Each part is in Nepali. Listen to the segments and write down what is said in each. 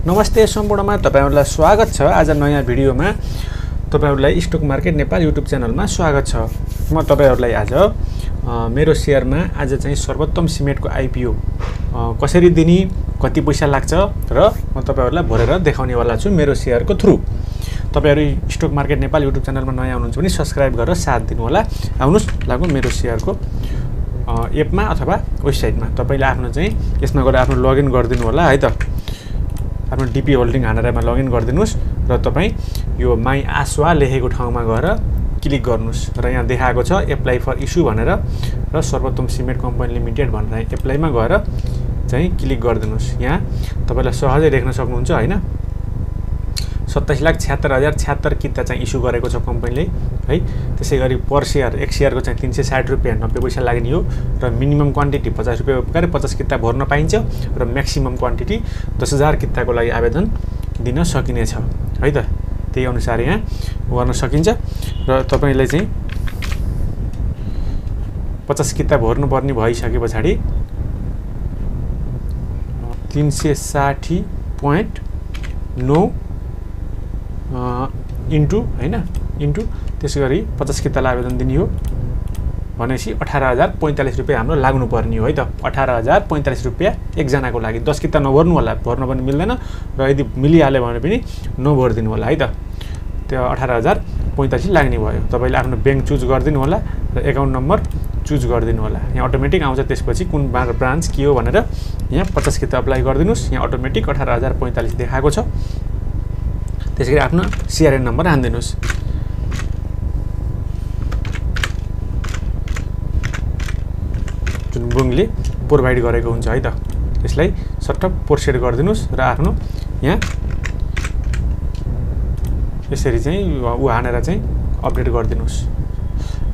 नमस्ते सम्पूर्णमा तपाईहरुलाई स्वागत छ। आज नयाँ भिडियोमा तपाईहरुलाई स्टक मार्केट नेपाल युट्युब च्यानलमा स्वागत छ। म तपाईहरुलाई आज मेरो शेयरमा आज चाहिँ सर्वोत्तम सिमेन्टको आईपीओ कसरी दिने, कति पैसा लाग्छ र म तपाईहरुलाई भरेर देखाउने वाला छु मेरो शेयरको थ्रु। तपाईहरु स्टक मार्केट नेपाल युट्युब च्यानलमा नयाँ हुनुहुन्छ भने सब्स्क्राइब गरेर साथ दिनु होला। आउनुस् लागौ मेरो शेयरको एपमा अथवा वेबसाइटमा। तपाईले आफ्नो चाहिँ यसमा गएर आफ्नो लगइन गरिदिनु होला है त। आफ्नो डीपी होल्डिङ हानेरमा लगइन गरिदिनुस् र तपाई यो माई आस्वा लेखेको ठाउँमा गएर क्लिक गर्नुस् र यहाँ देखाएको छ एप्लाई फर इस्यु भनेर र सर्वोत्तम सिमेन्ट कम्पनी लिमिटेड भनेर एप्लाईमा गएर चाहिँ क्लिक गरिदिनुस्। यहाँ तपाईलाई सहजै देख्न सक्नुहुन्छ हैन। 27,76,076 किता चाहिँ इस्यु गरेको छ कम्पनीले है। त्यसैगरी पर शेयर एक शेयरको चाहिँ 360 रुपैयाँ 90 पैसा लाग्ने हो र मिनिमम क्वान्टिटी 50 रुपैयाँ गरी 50 किता भर्न पाइन्छ र म्याक्सिमम क्वान्टिटी 10,000 किताको लागि आवेदन दिन सकिनेछ है त। त्यही अनुसार यहाँ गर्न सकिन्छ र तपाईले चाहिँ 50 किता भर्नुपर्ने भइसकेपछि 360.9 इन्टु हैन इन्टु त्यसैगरी 50 कितालाई आवेदन दिने हो भनेपछि 18,045 रुपैयाँ हाम्रो लाग्नु पर्ने हो है त। 18,045 रुपैयाँ एकजनाको लागि। 10 किता नभर्नु होला, भर्न पनि मिल्दैन र यदि मिलिहाल्यो भने पनि नभर्दिनु होला है त। त्यो 18,045 लाग्ने भयो। तपाईले आफ्नो बैंक चुज गरिदिनु होला र एकाउन्ट नम्बर चुज गरिदिनु होला। यहाँ अटोमेटिक आउँछ। त्यसपछि कुन ब्रान्च के हो भनेर यहाँ 50 किता अप्लाई गरिदिनुस्। यहाँ अटोमेटिक 18,045 देखाएको छ। त्यसैगरी आफ्नो सीआरएन नम्बर हान्दिनुस्। जुन बुङले प्रोभाइड गरेको हुन्छ है त। त्यसलाई सट्ट प्रोसेड गरिदिनुस् र आफ्नो यहाँ यसरी चाहिँ उ हानेर चाहिँ अपडेट गरिदिनुस्।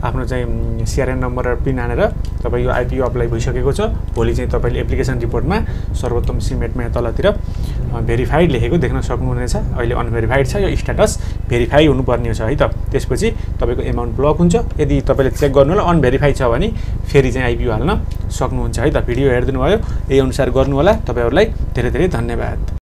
आफ्नो चाहिँ सीआरएन नम्बर र पिन हानेर तपाई यो आईपीओ अप्लाई भइसकेको छ। भोलि चाहिँ तपाईले एप्लिकेसन रिपोर्टमा सर्वोत्तम सिमेन्टमा तलतिर भेरिफाइड लेखेको देख्न सक्नुहुनेछ। अहिले अनभेरिफाइड छ, यो स्ट्याटस भेरिफाई हुनुपर्ने छ है त। त्यसपछि तपाईको अमाउन्ट ब्लक हुन्छ। यदि तपाईले चेक गर्नु होला अनभेरिफाइड छ भने फेरि चाहिँ आईपीओ हाल्न सक्नुहुन्छ है त। भिडियो हेर्दिनु भयो यही अनुसार गर्नु होला। तपाईहरुलाई धेरै धेरै धन्यवाद।